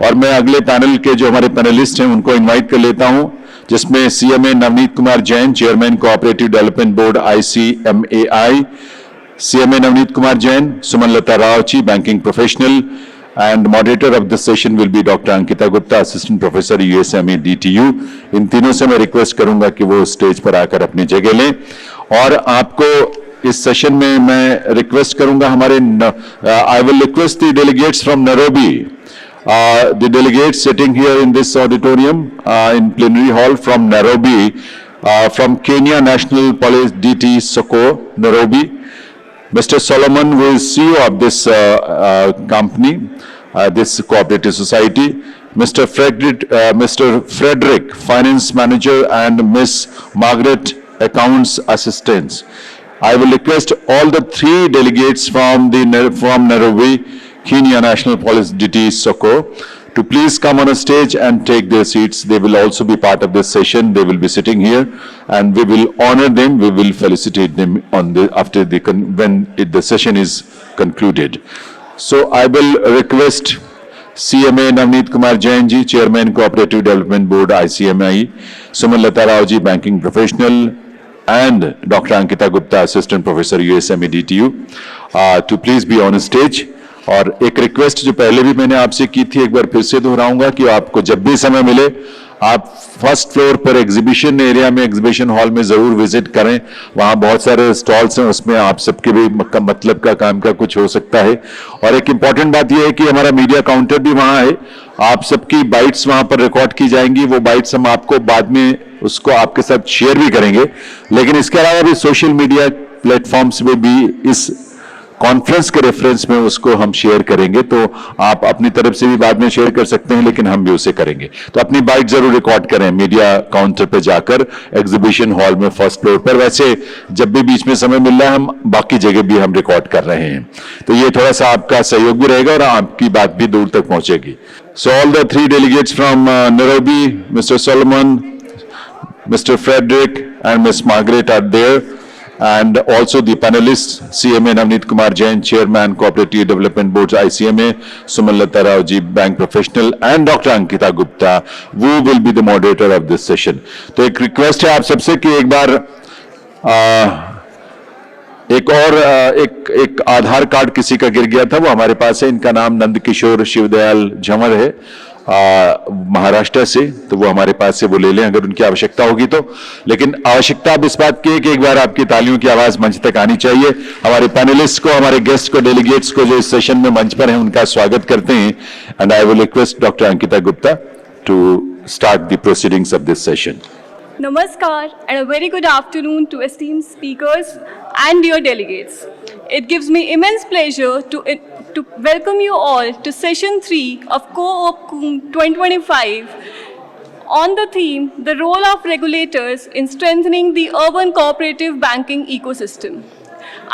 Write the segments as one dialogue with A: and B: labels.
A: और मैं अगले पैनल के जो हमारे पैनलिस्ट हैं उनको इनवाइट कर लेता हूं, जिसमें CMA Navneet Kumar Jain, chairman cooperative development board ICMAI, CMA Navneet Kumar Jain, Sumanlata Rao Ji, banking professional, and moderator of this session will be Dr. Ankita Gupta, assistant professor USME DTU. इन तीनों से मैं request करूंगा कि वो स्टेज पर आकर अपनी जगह लें। और आपको इस सेशन में मैं रिक्वेस्ट करूंगा हमारे I will request the delegates from Nairobi, the delegates sitting here in this auditorium in plenary hall from Nairobi, from Kenya National Police DT Soko, Nairobi. Mr. Solomon, who is CEO of this company, this cooperative society, Mr. Frederick, Finance Manager, and Miss Margaret, Accounts Assistants. I will request all the three delegates from Nairobi, Kenya National Police DT Soko, to please come on a stage and take their seats. They will also be part of this session. They will be sitting here, and we will honor them. We will felicitate them on when the session is concluded. So I will request CMA Navneet Kumar Jain ji, Chairman Cooperative Development Board ICMAI, Sumanlata Rao ji, banking professional, and Dr. Ankita Gupta, Assistant Professor USME DTU, to please be on stage. और एक request जो पहले भी मैंने आपसे की थी, एक बार फिर से दोहराऊंगा कि आपको जब भी समय मिले आप फर्स्ट फ्लोर पर एग्जीबिशन एरिया में, एग्जीबिशन हॉल में जरूर विजिट करें। वहां बहुत सारे स्टॉल्स हैं, उसमें आप सबके भी मतलब का काम का कुछ हो सकता है। और एक इंपॉर्टेंट बात यह है कि हमारा मीडिया काउंटर भी वहां है, आप सबकी बाइट्स वहां पर रिकॉर्ड की जाएंगी। वो बाइट्स हम आपको बाद में उसको आपके साथ शेयर भी करेंगे, लेकिन इसके अलावा भी सोशल मीडिया प्लेटफॉर्म्स में भी इस कॉन्फ्रेंस के रेफरेंस में उसको हम शेयर करेंगे, तो आप अपनी तरफ से भी बाद में शेयर कर सकते हैं, लेकिन हम भी उसे करेंगे। तो अपनी बाइट जरूर रिकॉर्ड करें मीडिया काउंटर पे जाकर, एग्जीबिशन हॉल में फर्स्ट फ्लोर पर। वैसे जब भी बीच में समय मिल रहा है हम बाकी जगह भी हम रिकॉर्ड कर रहे हैं, तो ये थोड़ा सा आपका सहयोग भी रहेगा और आपकी बात भी दूर तक पहुंचेगी। So all the three delegates from Nairobi, Mr. Solomon, Mr. Frederick, and Miss Margaret are there. And also the panelists, CMA Navneet Kumar Jain, Chairman Cooperative Development Board ICMA, Sumanlata Rao ji, bank professional, and Dr. Ankita Gupta, who will be the moderator of this session. तो एक request है आप सबसे कि एक बार एक आधार card किसी का गिर गया था, वो हमारे पास है। इनका नाम नंदकिशोर शिवदयाल झमर है, महाराष्ट्र से, तो वो हमारे पास से वो ले लें अगर उनकी आवश्यकता होगी तो। लेकिन आवश्यकता अब इस बात की है कि एक बार आपकी तालियों की आवाज मंच तक आनी चाहिए। हमारे पैनलिस्ट को, हमारे गेस्ट को, डेलीगेट्स को जो इस सेशन में मंच पर हैं, उनका स्वागत करते हैं। And I will request doctor Ankita Gupta to start the proceedings of this session.
B: Namaskar and a very good afternoon to esteemed speakers and dear delegates. It gives me immense pleasure to welcome you all to Session 3 of Co-op Kumbh 2025 on the theme, the role of regulators in strengthening the urban cooperative banking ecosystem.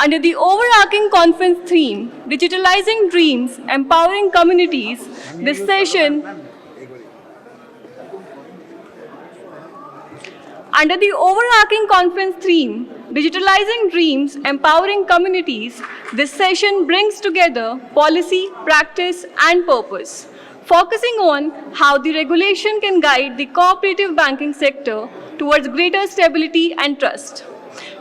B: Under the overarching conference theme, digitalizing dreams, empowering communities, this session Under the overarching conference theme, Digitalizing Dreams, Empowering Communities, this session brings together policy, practice, and purpose, focusing on how the regulation can guide the cooperative banking sector towards greater stability and trust.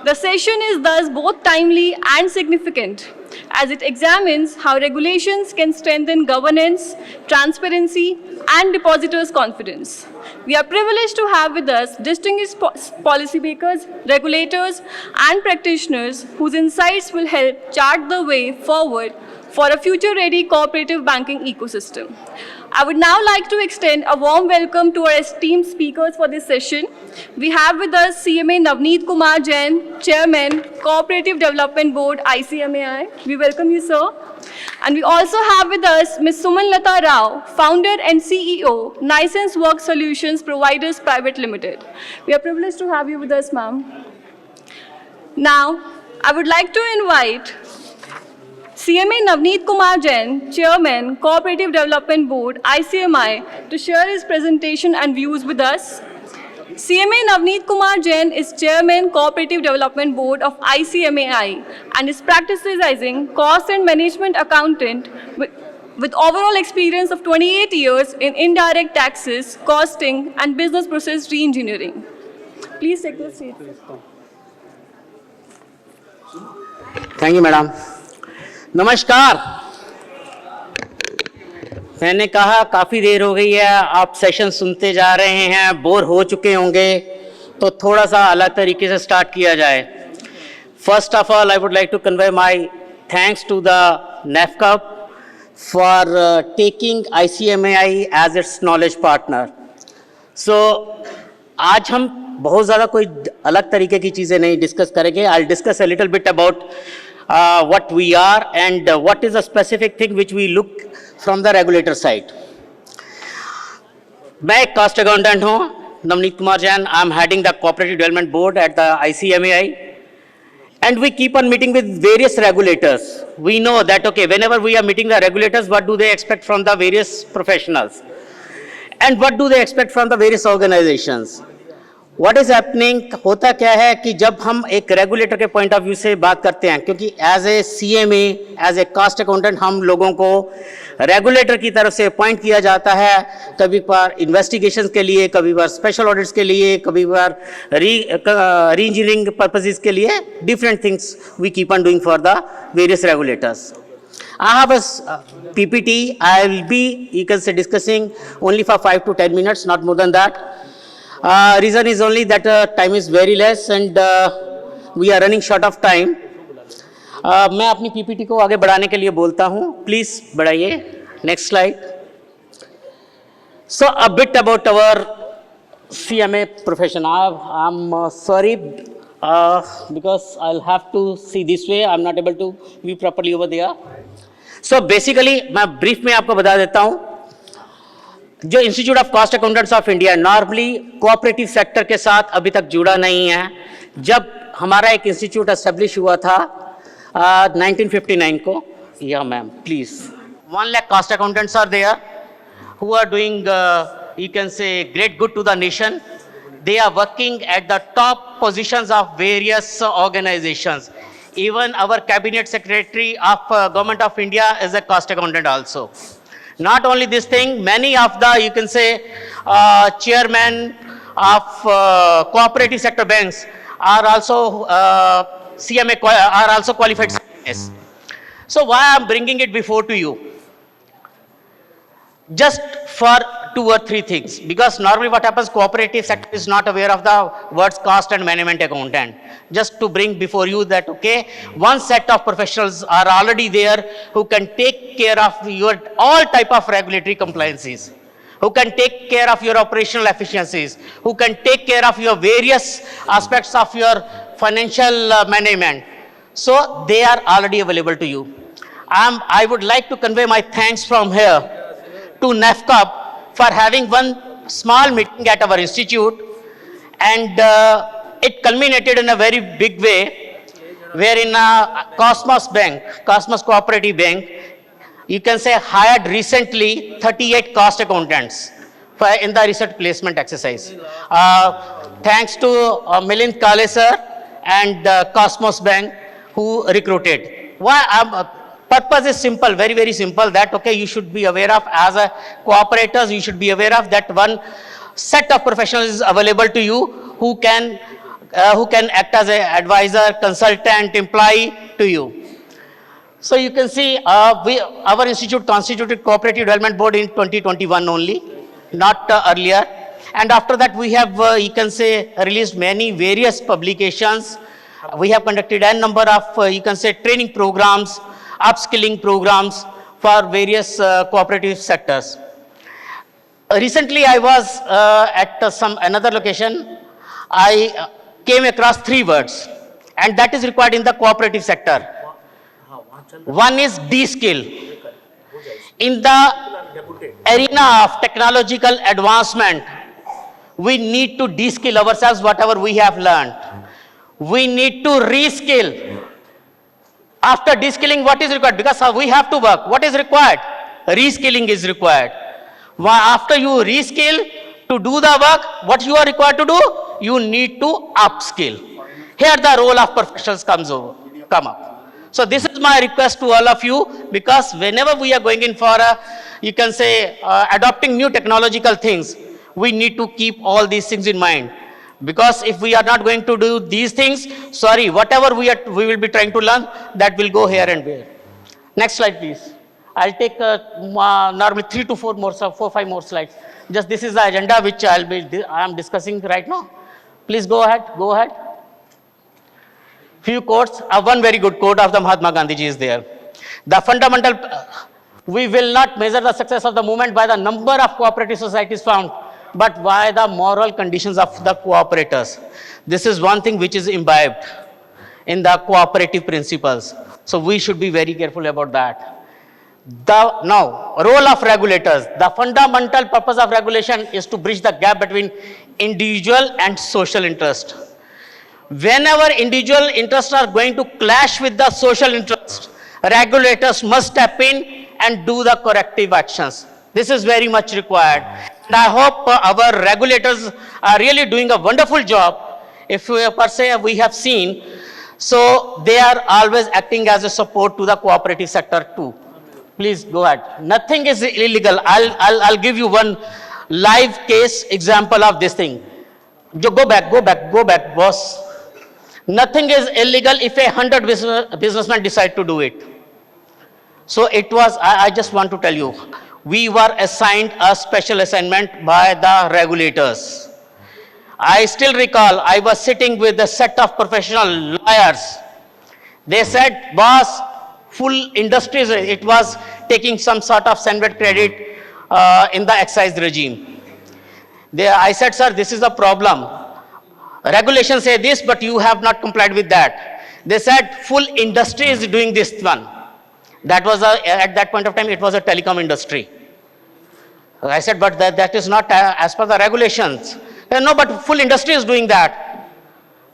B: The session is thus both timely and significant, as it examines how regulations can strengthen governance, transparency, and depositors' confidence. We are privileged to have with us distinguished policymakers, regulators, and practitioners whose insights will help chart the way forward for a future-ready cooperative banking ecosystem. I would now like to extend a warm welcome to our esteemed speakers for this session. We have with us CMA Navneet Kumar Jain, Chairman, Cooperative Development Board, ICMAI. We welcome you, sir. And we also have with us Ms. Sumanlata Rao, Founder and CEO, Nicens Work Solutions Providers Private Limited. We are privileged to have you with us, ma'am. Now, I would like to invite CMA Navneet Kumar Jain, Chairman, Cooperative Development Board, ICMI, to share his presentation and views with us. CMA Navneet Kumar Jain is Chairman, Cooperative Development Board of ICMAI and is practicing cost and management accountant with overall experience of 28 years in indirect taxes, costing, and business process re-engineering. Please take the seat.
C: Thank you madam. नमस्कार। मैंने कहा काफ़ी देर हो गई है, आप session सुनते जा रहे हैं, बोर हो चुके होंगे, तो थोड़ा सा अलग तरीके से स्टार्ट किया जाए। First of all I would like to convey my thanks to the NAFCAP for taking ICMAI as its knowledge partner. So आज हम बहुत ज़्यादा कोई अलग तरीके की चीज़ें नहीं डिस्कस करेंगे। I'll discuss a little bit about what we are and what is a specific thing which we look from the regulator side. मैं एक कास्ट अकाउंटेंट हूँ, Navneet Kumar Jain. I am heading the cooperative development board at the ICMAI. And we keep on meeting with various regulators. We know that, okay, whenever we are meeting the regulators, what do they expect from the various professionals? And what do they expect from the various organizations? What is happening? होता क्या है कि जब हम एक regulator के point of view से बात करते हैं, क्योंकि as a CMA, as a cost accountant, हम लोगों को रेगुलेटर की तरफ से अपॉइंट किया जाता है, कभी बार इन्वेस्टिगेशंस के लिए, कभी बार स्पेशल ऑडिट्स के लिए, कभी बार री इंजीनियरिंग पर्पसेस के लिए, different things we keep on doing for the various regulators. I have a PPT. I will be, you can say, discussing only for 5 to 10 minutes, not more than that. Reason is only that time is very less and we are running short of time. मैं अपनी PPT को आगे बढ़ाने के लिए बोलता हूँ. Please बढ़ाइए. Next slide. So a bit about our CMA profession. I'm sorry because I'll have to see this way. I'm not able to view properly over there. So basically मैं ब्रीफ में आपको बता देता हूँ. जो institute of cost accountants of India normally cooperative sector के साथ अभी तक जुड़ा नहीं है. जब हमारा एक इंस्टीट्यूट एस्टेब्लिश हुआ था 1959 को, या ma'am please, 1 lakh cost accountants are there who are doing you can say great good to the nation. They are working at the top positions of various organizations. Even our cabinet secretary of Government of India is a cost accountant also. Not only this thing, many of the, you can say, chairmen of cooperative sector banks are also CMA, are also qualified CMAs. So why I am bringing it before to you? Just for 2 or 3 things, because normally what happens, cooperative sector is not aware of the words cost and management accountant. Just to bring before you that, okay, one set of professionals are already there who can take care of your all type of regulatory compliances, who can take care of your operational efficiencies, who can take care of your various aspects of your financial management. So they are already available to you. I would like to convey my thanks from here to NAFCAP for having one small meeting at our institute, and it culminated in a very big way, wherein Cosmos Bank, Cosmos Cooperative Bank, you can say, hired recently 38 cost accountants in the research placement exercise. Thanks to Milind Kale sir and Cosmos Bank who recruited. Why? Purpose is simple, very, very simple, that, okay, you should be aware of, as a cooperators, you should be aware of that one set of professionals is available to you who can act as an advisor, consultant, employee to you. So you can see our institute constituted Cooperative Development Board in 2021 only, not earlier. And after that we have, you can say, released many various publications. We have conducted a number of, you can say, training programs, upskilling programs for various cooperative sectors. Recently I was at another location. I came across 3 words, and that is required in the cooperative sector. One is de-skill. In the arena of technological advancement, we need to de-skill ourselves whatever we have learned. We need to re-skill. After de-skilling, what is required? Because we have to work. What is required? Reskilling is required. After you reskill to do the work, what you are required to do? You need to upskill. Here the role of professionals come up. So this is my request to all of you, because whenever we are going in for a, you can say, adopting new technological things, we need to keep all these things in mind. Because if we are not going to do these things, sorry, whatever we will be trying to learn, that will go here and there. Next slide, please. I'll take normally 3 to 4 more, 5 more slides. Just this is the agenda which I am discussing right now. Please go ahead, go ahead. Few quotes. One very good quote of the Mahatma Gandhi ji is there. The fundamental, we will not measure the success of the movement by the number of cooperative societies found, but by the moral conditions of the cooperators. This is one thing which is imbibed in the cooperative principles. So we should be very careful about that. Now, role of regulators. The fundamental purpose of regulation is to bridge the gap between individual and social interest. Whenever individual interests are going to clash with the social interest, regulators must step in and do the corrective actions. This is very much required. And I hope our regulators are really doing a wonderful job. If we, per se we have seen, so they are always acting as a support to the cooperative sector too. Please go ahead. Nothing is illegal. I'll give you one live case example of this thing. Go back, boss. Nothing is illegal if 100 businessmen decide to do it. So it was, I just want to tell you, we were assigned a special assignment by the regulators. I still recall, I was sitting with a set of professional lawyers. They said, boss, full industries, it was taking some sort of Senvet credit in the excise regime. I said, sir, this is a problem. Regulations say this, but you have not complied with that. They said full industry is doing this one. That was at that point of time, it was a telecom industry. I said, but that is not as per the regulations. No, but full industry is doing that.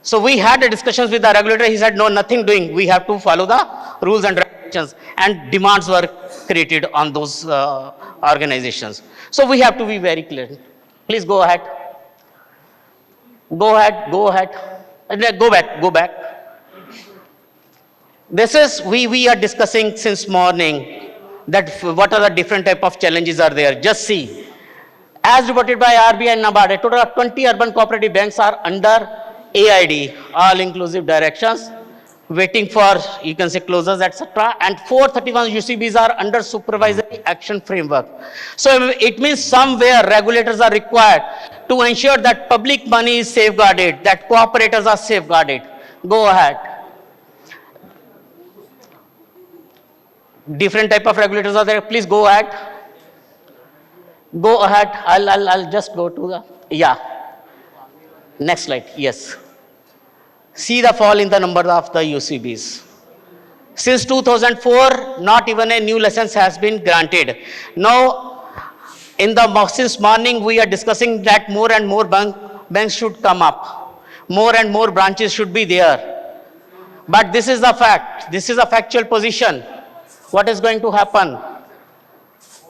C: So we had a discussions with the regulator. He said, no, nothing doing. We have to follow the rules and regulations. And demands were created on those organizations. So we have to be very clear. Please go ahead. Go ahead. Go back. This is, we are discussing since morning that what are the different type of challenges are there. Just see. As reported by RBI and NABARD, a total of 20 urban cooperative banks are under AID, all-inclusive directions, waiting for, you can say, closures, etc. And 431 UCBs are under supervisory action framework. So it means somewhere regulators are required to ensure that public money is safeguarded, that cooperators are safeguarded. Go ahead. Different type of regulators are there. Please go ahead. Go ahead. I'll just go to the, yeah. Next slide. Yes. See the fall in the number of the UCBs. Since 2004, not even a new license has been granted. Now, since morning, we are discussing that more and more banks should come up. More and more branches should be there. But this is the fact. This is a factual position. What is going to happen?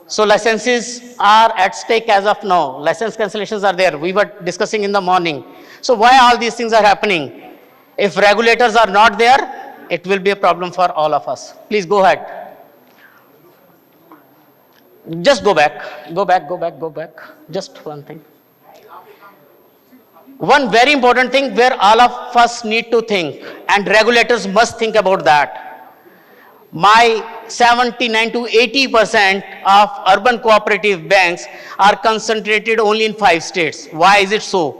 C: So licenses are at stake as of now. License cancellations are there. We were discussing in the morning. So why all these things are happening? If regulators are not there, it will be a problem for all of us. Please go ahead. Just go back. Just one thing. One very important thing where all of us need to think, and regulators must think about that. My 79 to 80% of urban cooperative banks are concentrated only in 5 states. Why is it so?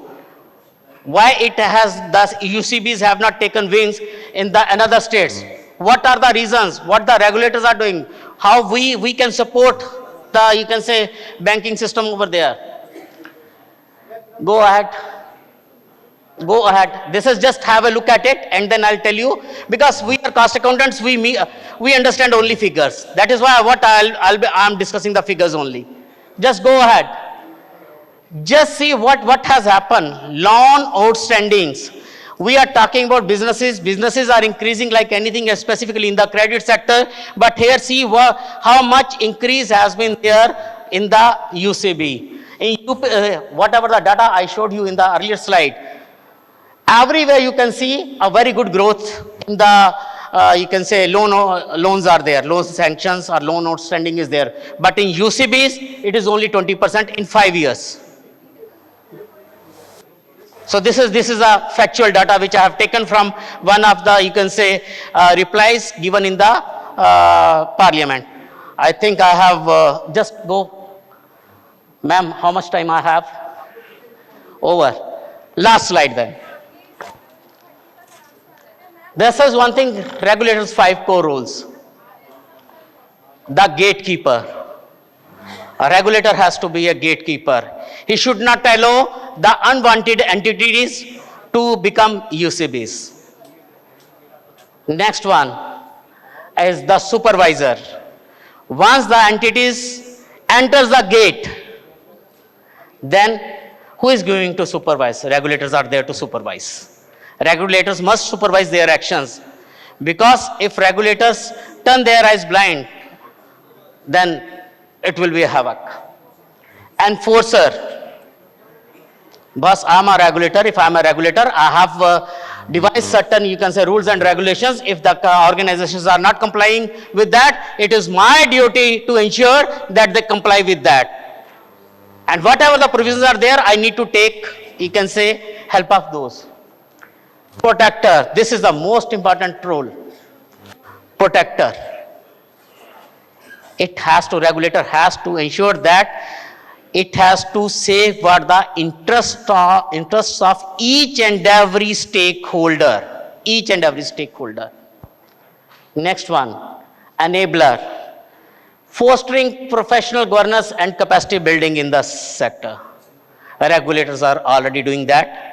C: Why it has, thus UCBs have not taken wings in the another states? What are the reasons? What the regulators are doing? How we can support the, you can say, banking system over there? Go ahead. Go ahead. This is just have a look at it and then I'll tell you, because we are cost accountants, we understand only figures. That is why I'm discussing the figures only. Just go ahead. Just see what has happened. Loan outstandings. We are talking about businesses. Businesses are increasing like anything, specifically in the credit sector. But here see how much increase has been there in the UCB. In whatever the data I showed you in the earlier slide, everywhere you can see a very good growth in the you can say loans are there, loan sanctions or loan outstanding is there. But in UCBs, it is only 20% in 5 years. So this is a factual data which I have taken from one of the, you can say, replies given in the parliament. I think I have just go. Ma'am, how much time I have? Over. Last slide then. This is one thing, regulators' 5 core roles. The gatekeeper. A regulator has to be a gatekeeper. He should not allow the unwanted entities to become UCBs. Next one is the supervisor. Once the entities enters the gate, then who is going to supervise? Regulators are there to supervise. Regulators must supervise their actions, because if regulators turn their eyes blind, then it will be a havoc. Enforcer. Boss, I am a regulator. If I am a regulator, I have devised certain, you can say, rules and regulations. If the organizations are not complying with that, it is my duty to ensure that they comply with that. And whatever the provisions are there, I need to take, you can say, help of those. Protector. This is the most important role. Protector. Regulator has to ensure that it has to safeguard the interests of each and every stakeholder. Each and every stakeholder. Next one, enabler. Fostering professional governance and capacity building in the sector. Regulators are already doing that.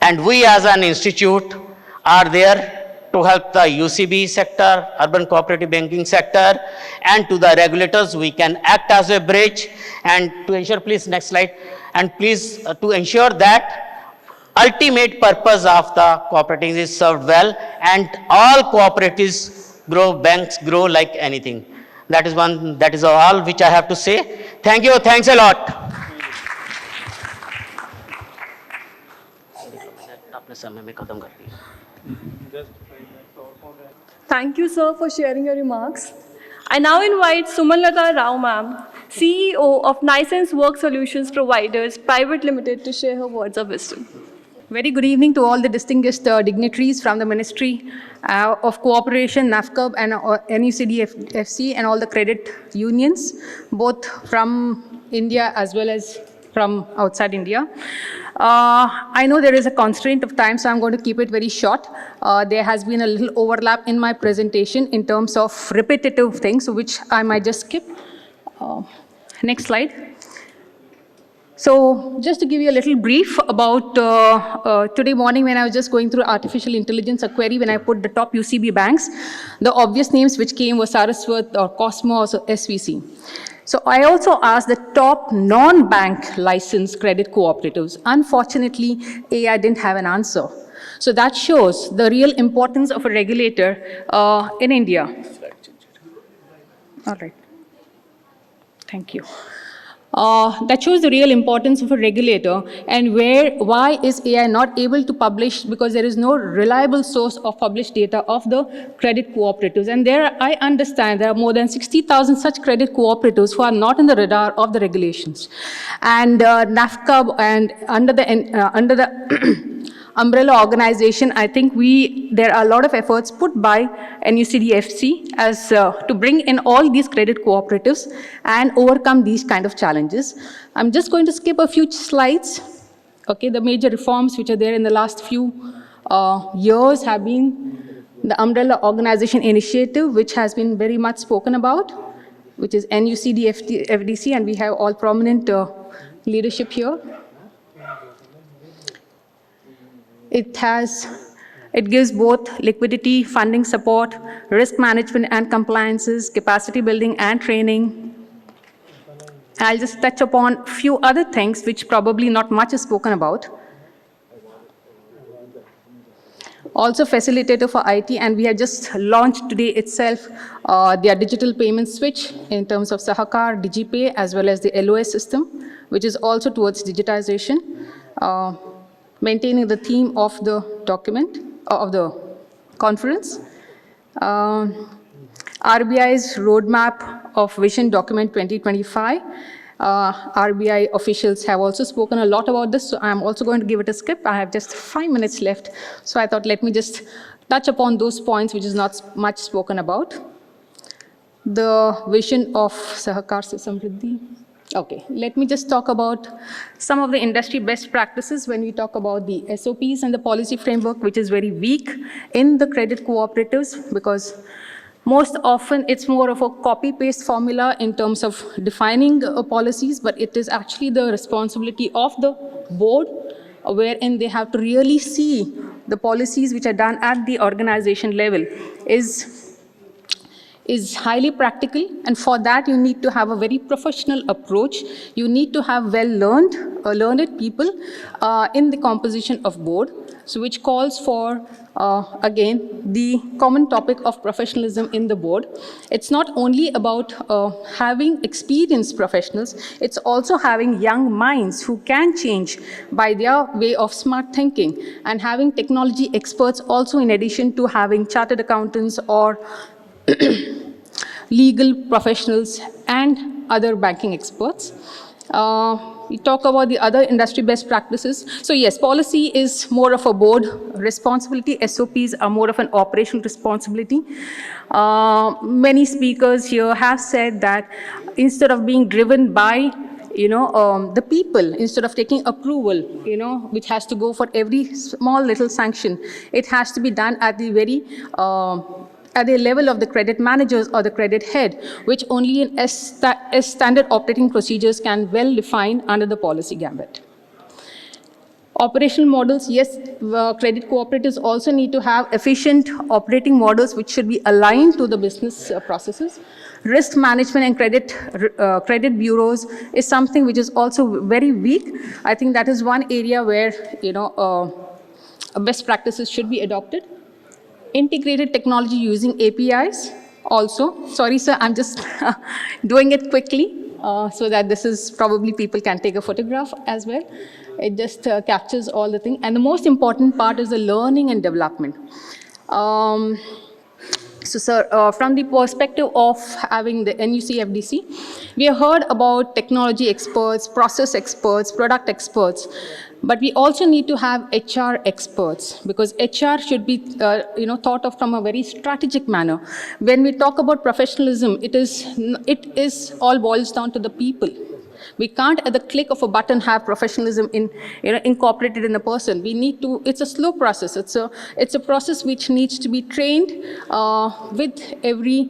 C: And we as an institute are there to help the UCB sector, urban cooperative banking sector, and to the regulators, we can act as a bridge, and to ensure, please next slide, and please to ensure that ultimate purpose of the cooperatives is served well, and all cooperatives grow, banks grow like anything. That is all which I have to say. Thank you, thanks a lot.
B: Thank you, sir, for sharing your remarks. I now invite Sumanlata Rao, ma'am, CEO of Nisense Work Solutions Providers Private Limited, to share her words of wisdom.
D: Very good evening to all the distinguished dignitaries from the Ministry of Cooperation, NAFCUB, and NUCDFC, and all the credit unions, both from India as well as from outside India. I know there is a constraint of time, so I'm going to keep it very short. There has been a little overlap in my presentation in terms of repetitive things, which I might just skip. Next slide. So just to give you a little brief about today morning, when I was just going through artificial intelligence, a query when I put the top UCB banks, the obvious names which came were Saraswat or Cosmo or SVC. So I also asked the top non-bank licensed credit cooperatives. Unfortunately, AI didn't have an answer. So that shows the real importance of a regulator in India. All right. Thank you. That shows the real importance of a regulator, and why is AI not able to publish, because there is no reliable source of published data of the credit cooperatives. And there, I understand there are more than 60,000 such credit cooperatives who are not in the radar of the regulations. And NAFCUB, and under the umbrella organization, I think there are a lot of efforts put by NUCDFC as to bring in all these credit cooperatives and overcome these kind of challenges. I'm just going to skip a few slides. Okay, the major reforms which are there in the last few years have been the umbrella organization initiative, which has been very much spoken about, which is NUCDFC, and we have all prominent leadership here. It gives both liquidity, funding support, risk management and compliances, capacity building and training. I'll just touch upon a few other things which probably not much is spoken about. Also facilitator for IT, and we have just launched today itself their digital payment switch in terms of Sahakar, DigiPay, as well as the LOS system, which is also towards digitization. Maintaining the theme of the document, of the conference. RBI's roadmap of Vision Document 2025. RBI officials have also spoken a lot about this, so I'm also going to give it a skip. I have just 5 minutes left, so I thought let me just touch upon those points which is not much spoken about. The vision of Sahakar Se Samriddhi. Okay, let me just talk about some of the industry best practices when we talk about the SOPs and the policy framework, which is very weak in the credit cooperatives, because most often it's more of a copy-paste formula in terms of defining policies, but it is actually the responsibility of the board, wherein they have to really see the policies which are done at the organization level is highly practical, and for that you need to have a very professional approach. You need to have learned people in the composition of board, so which calls for, again, the common topic of professionalism in the board. It's not only about having experienced professionals, it's also having young minds who can change by their way of smart thinking, and having technology experts also, in addition to having chartered accountants or legal professionals and other banking experts. We talk about the other industry best practices. So yes, policy is more of a board responsibility. SOPs are more of an operational responsibility. Many speakers here have said that instead of being driven by the people, instead of taking approval, which has to go for every small little sanction, it has to be done at the very at the level of the credit managers or the credit head, which only in standard operating procedures can well define under the policy gambit. Operational models, yes, credit cooperatives also need to have efficient operating models which should be aligned to the business processes. Risk management and credit bureaus is something which is also very weak. I think that is one area where best practices should be adopted. Integrated technology using APIs also. Sorry, sir, I'm just doing it quickly so that this is probably people can take a photograph as well. It just captures all the things. And the most important part is the learning and development. So, sir, from the perspective of having the NUCFDC, we have heard about technology experts, process experts, product experts, but we also need to have HR experts, because HR should be, thought of from a very strategic manner. When we talk about professionalism, it is all boils down to the people. We can't, at the click of a button, have professionalism incorporated in a person. We need to. It's a slow process. It's a process which needs to be trained with every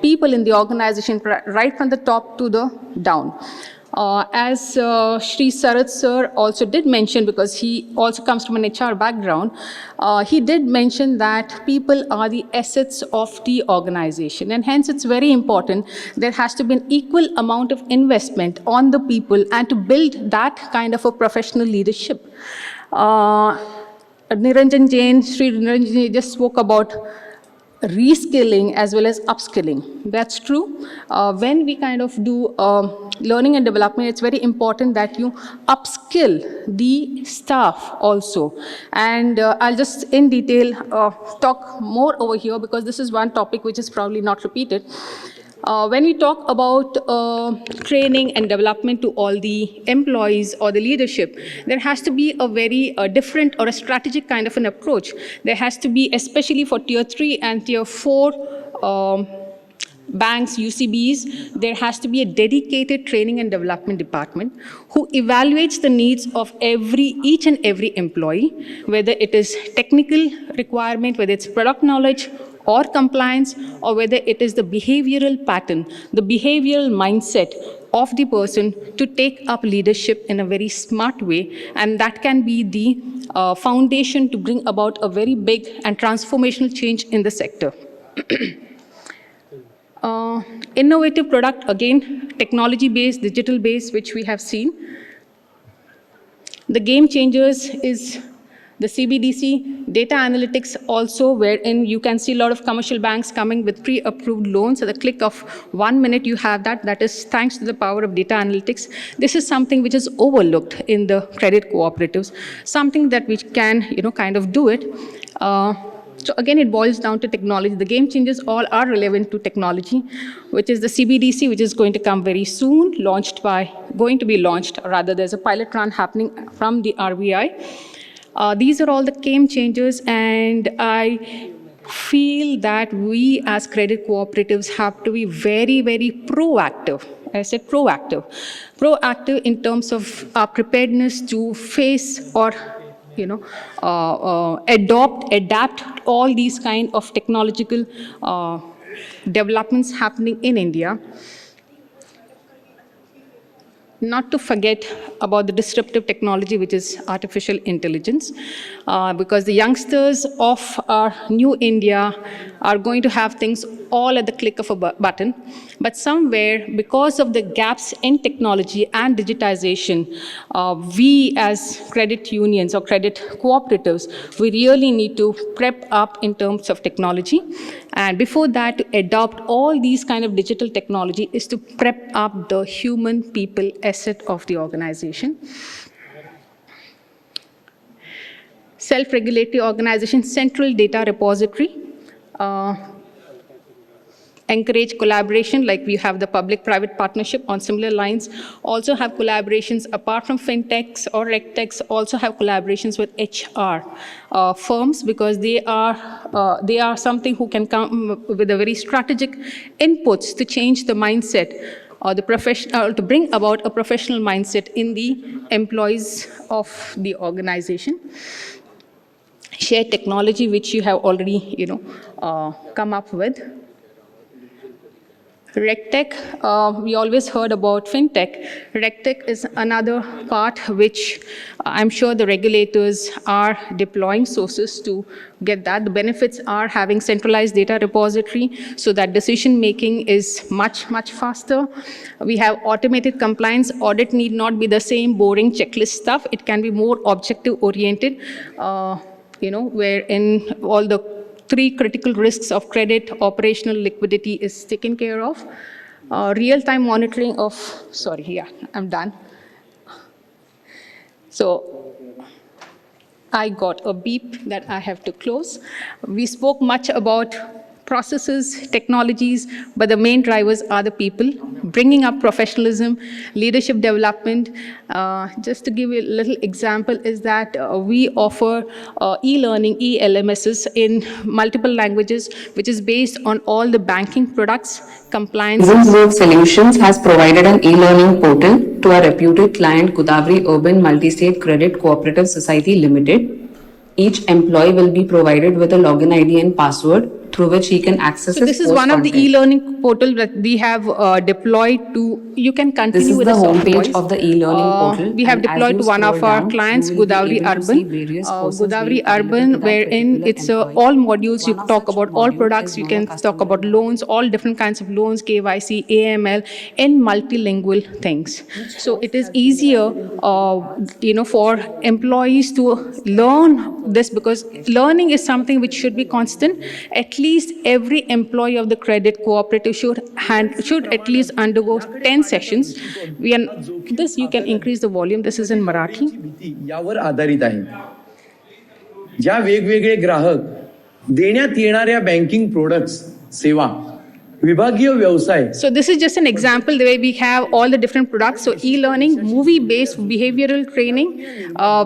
D: people in the organization, right from the top to the down. As Shri Sarath sir also did mention, because he also comes from an HR background, he did mention that people are the assets of the organization, and hence it's very important there has to be an equal amount of investment on the people and to build that kind of a professional leadership. Niranjan Jain, Shri Niranjan Jain just spoke about reskilling as well as upskilling. That's true. When we kind of do learning and development, it's very important that you upskill the staff also. And I'll just in detail talk more over here, because this is one topic which is probably not repeated. When we talk about training and development to all the employees or the leadership, there has to be a very different or a strategic kind of an approach. There has to be, especially for Tier 3 and Tier 4 banks, UCBs, there has to be a dedicated training and development department who evaluates the needs of each and every employee, whether it is technical requirement, whether it's product knowledge, or compliance, or whether it is the behavioral pattern, the behavioral mindset of the person to take up leadership in a very smart way. And that can be the foundation to bring about a very big and transformational change in the sector. Innovative product, again, technology-based, digital-based, which we have seen. The game changers is the CBDC data analytics also, wherein you can see a lot of commercial banks coming with pre-approved loans. At the click of 1 minute, you have that. That is thanks to the power of data analytics. This is something which is overlooked in the credit cooperatives, something that we can, kind of do it. So again, it boils down to technology. The game changers all are relevant to technology, which is the CBDC, which is going to come very soon, going to be launched, or rather there's a pilot run happening from the RBI. These are all the game changers, and I feel that we as credit cooperatives have to be very, very proactive. I said proactive. Proactive in terms of our preparedness to face or adapt all these kind of technological developments happening in India. Not to forget about the disruptive technology, which is artificial intelligence, because the youngsters of our new India are going to have things all at the click of a button. But somewhere, because of the gaps in technology and digitization, we as credit unions or credit cooperatives, we really need to prep up in terms of technology. And before that, to adopt all these kind of digital technology is to prep up the human people asset of the organization. Self-regulatory organization, central data repository, encourage collaboration, like we have the public-private partnership on similar lines. Also have collaborations apart from fintechs or regtechs, also have collaborations with HR firms, because they are something who can come with a very strategic inputs to change the mindset or the to bring about a professional mindset in the employees of the organization. Shared technology, which you have already, come up with. RegTech, we always heard about fintech. RegTech is another part which I'm sure the regulators are deploying sources to get that. The benefits are having centralized data repository so that decision making is much, much faster. We have automated compliance. Audit need not be the same boring checklist stuff. It can be more objective oriented, wherein all the 3 critical risks of credit, operational liquidity is taken care of. Real-time monitoring of, I'm done. So I got a beep that I have to close. We spoke much about processes, technologies, but the main drivers are the people, bringing up professionalism, leadership development. Just to give you a little example is that we offer e-learning, e-LMSs in multiple languages, which is based on all the banking products, compliance.
E: Work Solutions has provided an e-learning portal to our reputed client Godavari Urban Multi-State Credit Cooperative Society Limited. Each employee will be provided with a login ID and password through which he can access
D: So this is one of the e-learning portal that we have deployed to, you can continue with the
E: homepage of the e-learning portal.
D: We have deployed to one of our clients, Godavari Urban. Godavari Urban, wherein it's all modules, you talk about all products, you can talk about loans, all different kinds of loans, KYC, AML, and multilingual things. So it is easier, for employees to learn this, because learning is something which should be constant. At least every employee of the credit cooperative should at least undergo 10 sessions. This you can increase the volume. This is in Marathi.
F: यावर आधारित आहे. ज्या वेगवेगळे ग्राहक देण्यात येणाऱ्या banking products, सेवा, विभागीय व्यवसाय.
D: So this is just an example the way we have all the different products. So e-learning, movie-based behavioral training,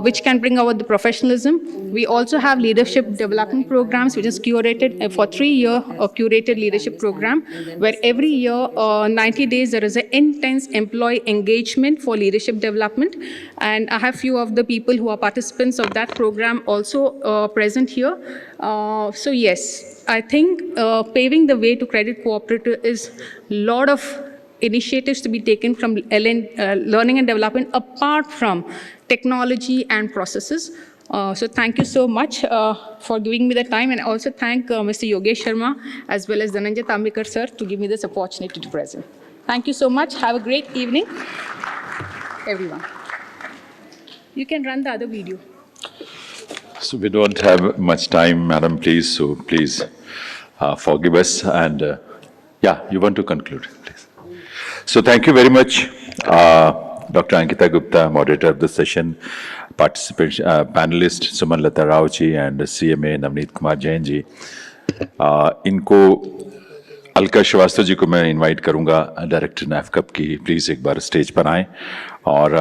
D: which can bring out the professionalism. We also have leadership development programs, which is curated for 3-year curated leadership program, where every year, 90 days, there is an intense employee engagement for leadership development. And I have few of the people who are participants of that program also present here. So yes, I think paving the way to credit cooperative is a lot of initiatives to be taken from learning and development apart from technology and processes. So thank you so much for giving me the time, and also thank Mr. Yogesh Sharma as well as Dhananjay Tambekar sir to give me this opportunity to present. Thank you so much. Have a great evening, everyone. You can run the other video.
A: So we don't have much time, madam, please, so please forgive us. And you want to conclude, please. So thank you very much, Dr. Ankita Gupta, moderator of this session, participants, panelist Suman Lata Rao ji and CMA Navneet Kumar Jain ji. इनको अलका श्रीवास्तव जी को मैं invite करूंगा, director नैफकप की, please एक बार stage पर आएँ. और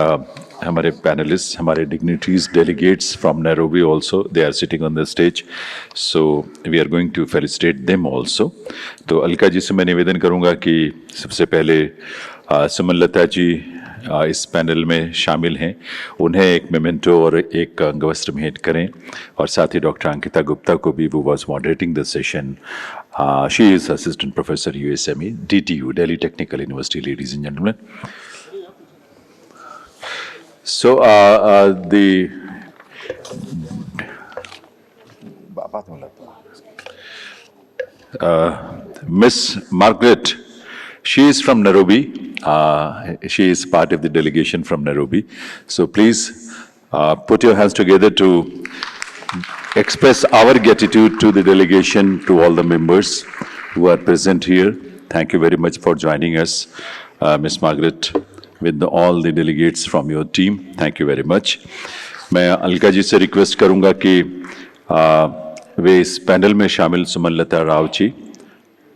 A: हमारे पैनलिस्ट, हमारे dignitaries, delegates from Nairobi also, they are sitting on the stage, so we are going to felicitate them also. तो अलका जी से मैं निवेदन करूंगा कि सबसे पहले सुमन लता जी इस पैनल में शामिल हैं, उन्हें एक मेमेंटो और एक अंगवस्त्र भेंट करें. और साथ ही डॉक्टर अंकिता गुप्ता को भी, वो was moderating the session. She is assistant professor USME, DTU, Delhi Technical University, ladies and gentlemen. So Miss Margaret, she is from Nairobi. She is part of the delegation from Nairobi. So please put your hands together to express our gratitude to the delegation, to all the members who are present here. Thank you very much for joining us, Miss Margaret, with all the delegates from your team. Thank you very much. मैं अलका जी से request करूंगा कि वे इस panel में शामिल सुमन लता राव जी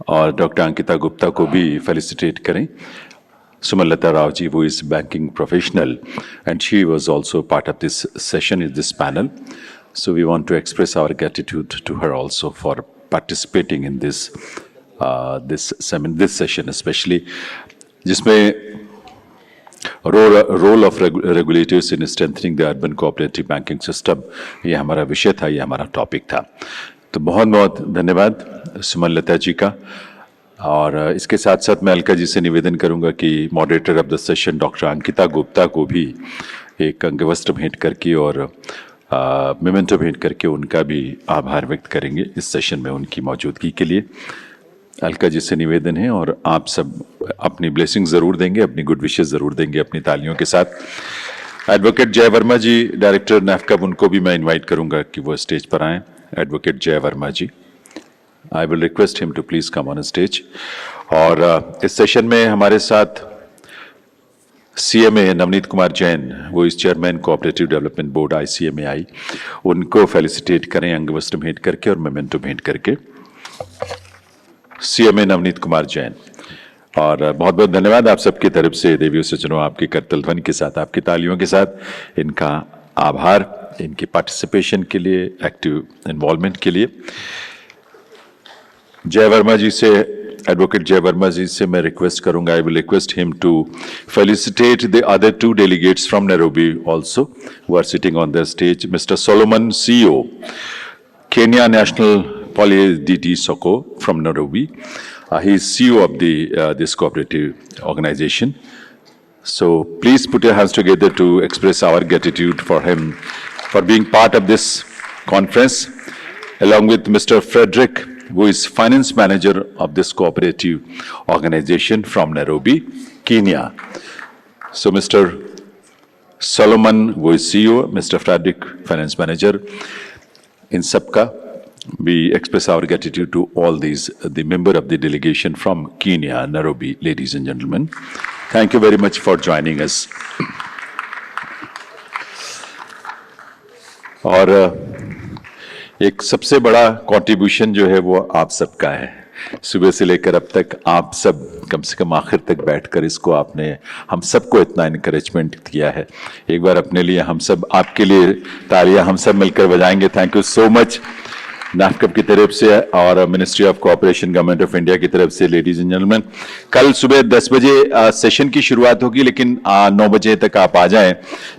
A: और doctor Ankita Gupta को भी फेलिसिटेट करें. Suman Lata Rao ji, who is banking professional, and she was also part of this session in this panel. So we want to express our gratitude to her also for participating in this session, especially जिसमें role of regulators in strengthening the urban cooperative banking system, ये हमारा विषय था, ये हमारा topic था. तो बहुत बहुत धन्यवाद सुमन लता जी का. और इसके साथ साथ मैं अलका जी से निवेदन करूंगा कि moderator of the session doctor Ankita Gupta को भी एक अंगवस्त्र भेंट करके और मेमेंटो भेंट करके उनका भी आभार व्यक्त करेंगे इस सेशन में उनकी मौजूदगी के लिए. अलका जी से निवेदन है और आप सब अपनी ब्लेसिंग ज़रूर देंगे, अपनी गुड विशेस ज़रूर देंगे अपनी तालियों के साथ. एडवोकेट जय वर्मा जी, डायरेक्टर नैफकप, उनको भी मैं इन्वाइट करूंगा कि वो स्टेज पर आएँ. एडवोकेट जय वर्मा जी, I will request him to please come on stage. और इस सेशन में हमारे साथ CMA नवनीत कुमार जैन, वो इस chairman cooperative development board ICMAI, उनको फेलिसिटेट करें अंगवस्त्र भेंट करके और मेमेंटो भेंट करके. CMA नवनीत कुमार जैन. और बहुत बहुत धन्यवाद आप सबकी तरफ से, देवियों सज्जनों, आपके करतल ध्वनि के साथ, आपकी तालियों के साथ इनका आभार, इनकी पार्टिसिपेशन के लिए, एक्टिव इन्वॉल्वमेंट के लिए. जय वर्मा जी से, एडवोकेट जय वर्मा जी से मैं रिक्वेस्ट करूंगा, I will request him to felicitate the other 2 delegates from Nairobi also who are sitting on the stage. Mr. Solomon CEO, Kenya National Police DT Soko from Nairobi. He is CEO of this cooperative organization. So please put your hands together to express our gratitude for him for being part of this conference, along with Mr. Frederick, who is finance manager of this cooperative organization from Nairobi, Kenya. So Mr. Solomon, who is CEO, Mr. Frederick, finance manager, in सबका we express our gratitude to all these, the member of the delegation from Kenya, Nairobi, ladies and gentlemen. Thank you very much for joining us. और एक सबसे बड़ा contribution जो है वो आप सबका है. सुबह से लेकर अब तक आप सब कम से कम आखिर तक बैठकर इसको आपने हम सबको इतना इनकरेजमेंट किया है. एक बार अपने लिए हम सब, आपके लिए तालियां हम सब मिलकर बजाएंगे. थैंक यू सो मच नैफकप की तरफ से और ministry of cooperation government of India की तरफ से. लेडीज एंड जेंटलमैन, कल सुबह 10 बजे सेशन की शुरुआत होगी, लेकिन 9 बजे तक आप आ जाएं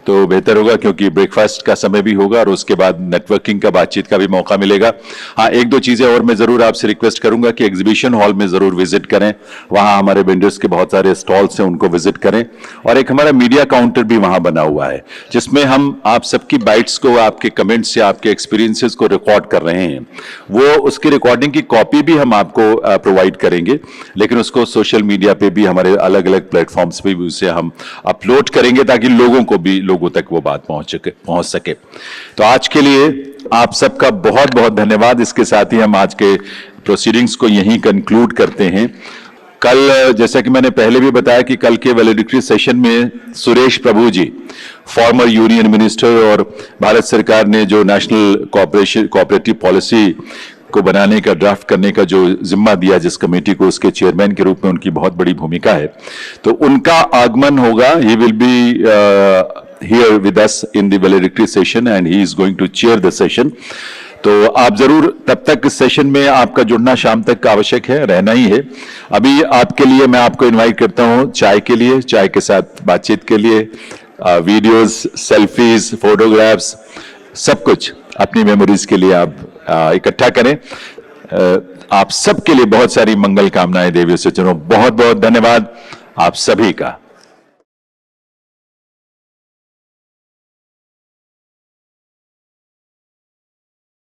A: तो बेहतर होगा, क्योंकि ब्रेकफास्ट का समय भी होगा और उसके बाद नेटवर्किंग का, बातचीत का भी मौका मिलेगा. हाँ, 1-2 चीज़ें और मैं ज़रूर आपसे रिक्वेस्ट करूंगा कि एग्जीबिशन हॉल में ज़रूर विजिट करें. वहाँ हमारे वेंडर्स के बहुत सारे स्टॉल्स हैं, उनको विजिट करें. और एक हमारा मीडिया काउंटर भी वहाँ बना हुआ है, जिसमें हम आप सबकी बाइट्स को, आपके कमेंट्स या आपके एक्सपीरियंसेस को रिकॉर्ड कर रहे हैं. वो उसकी रिकॉर्डिंग की कॉपी भी हम आपको प्रोवाइड करेंगे, लेकिन उसको सोशल मीडिया पे भी, हमारे अलग अलग प्लेटफॉर्म्स पे भी उसे हम अपलोड करेंगे, ताकि लोगों तक वो बात पहुंच सके. तो आज के लिए आप सबका बहुत बहुत धन्यवाद. इसके साथ ही हम आज के प्रोसीडिंग्स को यहीं कंक्लूड करते हैं. कल जैसा कि मैंने पहले भी बताया कि कल के वैलिडिक्टरी सेशन में सुरेश प्रभु जी, फॉर्मर यूनियन मिनिस्टर, और भारत सरकार ने जो नेशनल कोऑपरेटिव पॉलिसी को बनाने का, ड्राफ्ट करने का जो जिम्मा दिया जिस कमेटी को, उसके चेयरमैन के रूप में उनकी बहुत बड़ी भूमिका है। तो उनका आगमन होगा, he will be here with us in the valedictory session and he is going to chair the session. तो आप जरूर तब तक इस सेशन में आपका जुड़ना शाम तक आवश्यक है, रहना ही है। अभी आपके लिए मैं आपको इनवाइट करता हूं चाय के लिए, चाय के साथ बातचीत के लिए, वीडियोस, सेल्फीज, फोटोग्राफ्स, सब कुछ अपनी मेमोरीज के लिए आप इकट्ठा करें। आप सबके लिए बहुत सारी मंगल कामनाएं देवी से चलो। बहुत बहुत धन्यवाद आप सभी का।